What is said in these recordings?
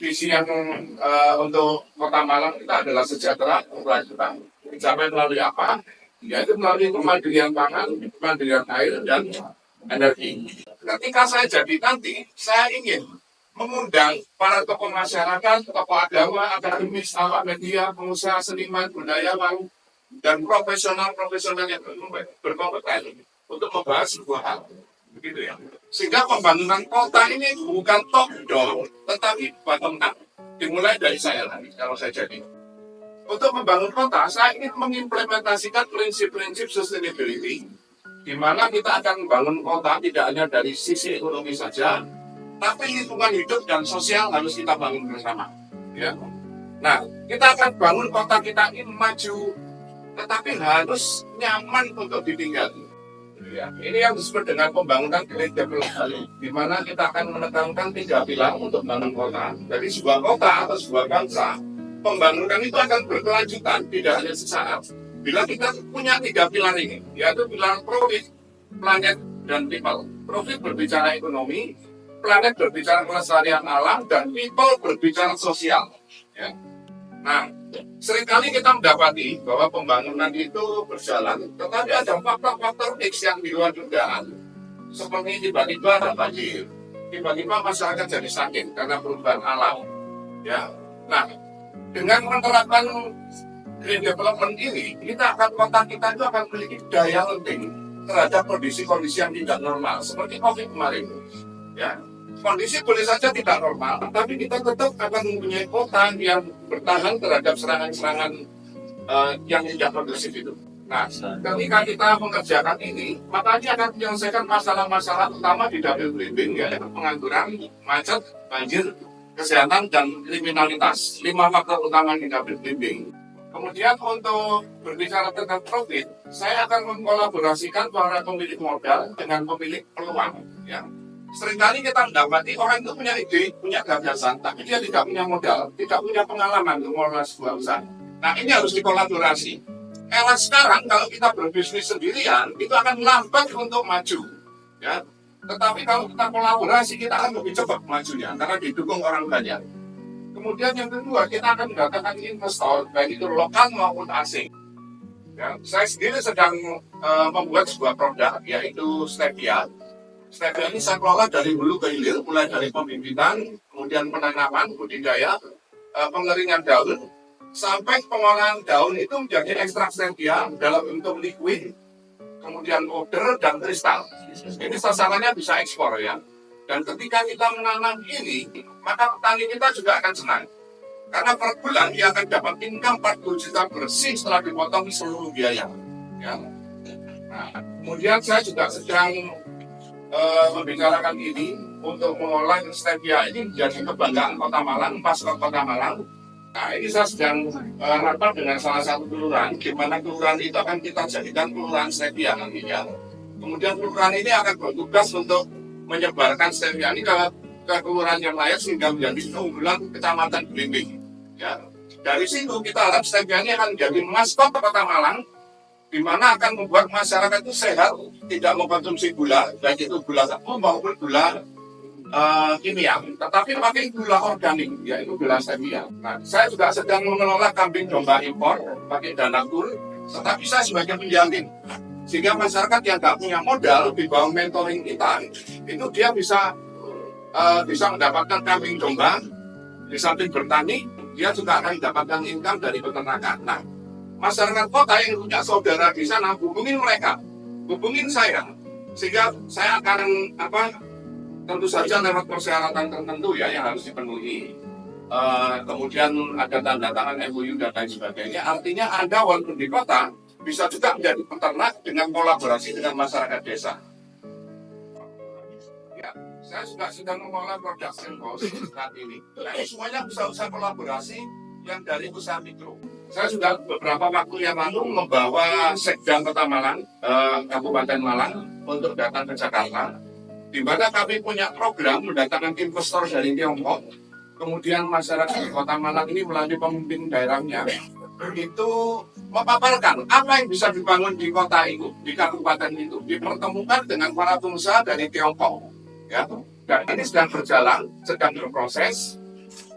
visi yang untuk Kota Malang kita adalah sejahtera, keberlanjutan. Dicapai melalui apa? Yaitu melalui kemandirian pangan, kemandirian air, dan energi. Ketika saya jadi nanti, saya ingin mengundang para tokoh masyarakat, tokoh agama, akademis, awak media, pengusaha, seniman, budayawan, dan profesional-profesional yang berkompeten untuk membahas sebuah hal. Begitu ya. Sehingga pembangunan kota ini bukan top down, tetapi bottom up. Dimulai dari saya nanti, kalau saya jadi. Untuk membangun kota, saya ingin mengimplementasikan prinsip-prinsip sustainability, di mana kita akan membangun kota tidak hanya dari sisi ekonomi saja, tapi lingkungan hidup dan sosial harus kita bangun bersama. Ya. Nah, kita akan bangun kota kita ini maju, tetapi harus nyaman untuk ditinggali. Ya, ini yang disebut dengan pembangunan green development, di mana kita akan menekankan 3 pilar untuk membangun kota. Jadi sebuah kota atau sebuah bangsa, pembangunan itu akan berkelanjutan, tidak hanya sesaat. Bila kita punya 3 pilar ini, yaitu pilar profit, planet, dan people. Profit berbicara ekonomi, planet berbicara kelestarian alam, dan people berbicara sosial. Ya. Nah, seringkali kita mendapati bahwa pembangunan itu berjalan, tetapi ada faktor-faktor X yang di luar dugaan. Seperti tiba-tiba ada banjir, tiba-tiba masyarakat jadi sakit karena perubahan alam. Ya. Nah, dengan menerapkan green development ini, kota kita itu akan memiliki daya lenting terhadap kondisi-kondisi yang tidak normal, seperti COVID kemarin. Ya. Kondisi boleh saja tidak normal, tapi kita tetap akan mempunyai kota yang bertahan terhadap serangan-serangan yang tidak kondusif itu. Nah, ketika kita mengerjakan ini, maka ini akan menyelesaikan masalah-masalah utama di double living, yaitu pengangguran, macet, banjir, kesehatan, dan kriminalitas. 5 faktor utama di double living. Kemudian untuk berbicara tentang profit, saya akan mengkolaborasikan para pemilik modal dengan pemilik peluang. Ya. Seringkali kita mendapati orang itu punya ide, punya gagasan, tapi dia tidak punya modal, tidak punya pengalaman untuk mengelola sebuah usaha. Nah, ini harus dikolaborasi. Era sekarang kalau kita berbisnis sendirian, itu akan lambat untuk maju. Ya. Tetapi kalau kita kolaborasi, kita akan lebih cepat majunya, karena didukung orang banyak. Kemudian yang kedua, kita akan mendatangkan investor, baik itu lokal maupun asing. Ya. Saya sendiri sedang membuat sebuah produk, yaitu stevia. Stevia ini saya kelola dari hulu ke hilir, mulai dari pembibitan, kemudian penanaman, budidaya, pengeringan daun, sampai pengolahan daun itu menjadi ekstrak stevia dalam bentuk liquid, kemudian powder dan kristal. Ini sasarannya bisa ekspor ya. Dan ketika kita menanam ini, maka petani kita juga akan senang. Karena per bulan dia akan dapat income 40 juta bersih setelah dipotong seluruh biaya. Ya. Nah, kemudian saya juga sedang membicarakan ini untuk mengolah stevia ini menjadi kebanggaan Kota Malang, maskot Kota Malang. Nah, ini saya sedang rapat dengan salah satu kelurahan, di mana kelurahan itu akan kita jadikan kelurahan stevia nantinya. Kemudian kelurahan ini akan bertugas untuk menyebarkan stevia ini ke kelurahan yang layak sehingga menjadi keunggulan Kecamatan Belimbing. Ya. Dari situ kita harap stevia ini akan menjadi maskot Kota Malang, di mana akan membuat masyarakat itu sehat, tidak mengkonsumsi gula, baik itu gula sapi maupun gula kimia, tetapi pakai gula organik, yaitu gula stevia. Nah, saya juga sedang mengelola kambing domba impor pakai dana kur, tetapi saya sebagai penjamin, sehingga masyarakat yang nggak punya modal di bawah mentoring kita, itu dia bisa mendapatkan kambing domba, di samping bertani, dia juga akan mendapatkan income dari peternakan. Nah, masyarakat kota yang punya saudara di sana, hubungin mereka, hubungin saya, sehingga saya akan tentu saja lewat persyaratan tertentu ya yang harus dipenuhi. Kemudian ada tanda tangan MOU dan lain sebagainya. Artinya Anda walaupun di kota bisa juga menjadi peternak dengan kolaborasi dengan masyarakat desa. Ya, saya juga sedang mengolah production house saat ini. Nah, ini semuanya usaha-usaha kolaborasi yang dari usaha mikro. Saya sudah beberapa waktu yang lalu membawa Sekdam Kota Malang, Kabupaten Malang, untuk datang ke Jakarta, di mana kami punya program mendatangkan investor dari Tiongkok. Kemudian masyarakat di Kota Malang ini melalui pemimpin daerahnya itu memaparkan apa yang bisa dibangun di kota itu, di kabupaten itu, dipertemukan dengan para pengusaha dari Tiongkok. Ya. Dan ini sedang berjalan, sedang berproses.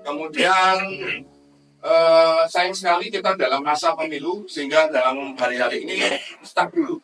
Kemudian sayang sekali kita dalam masa pemilu sehingga dalam hari-hari ini stuck dulu.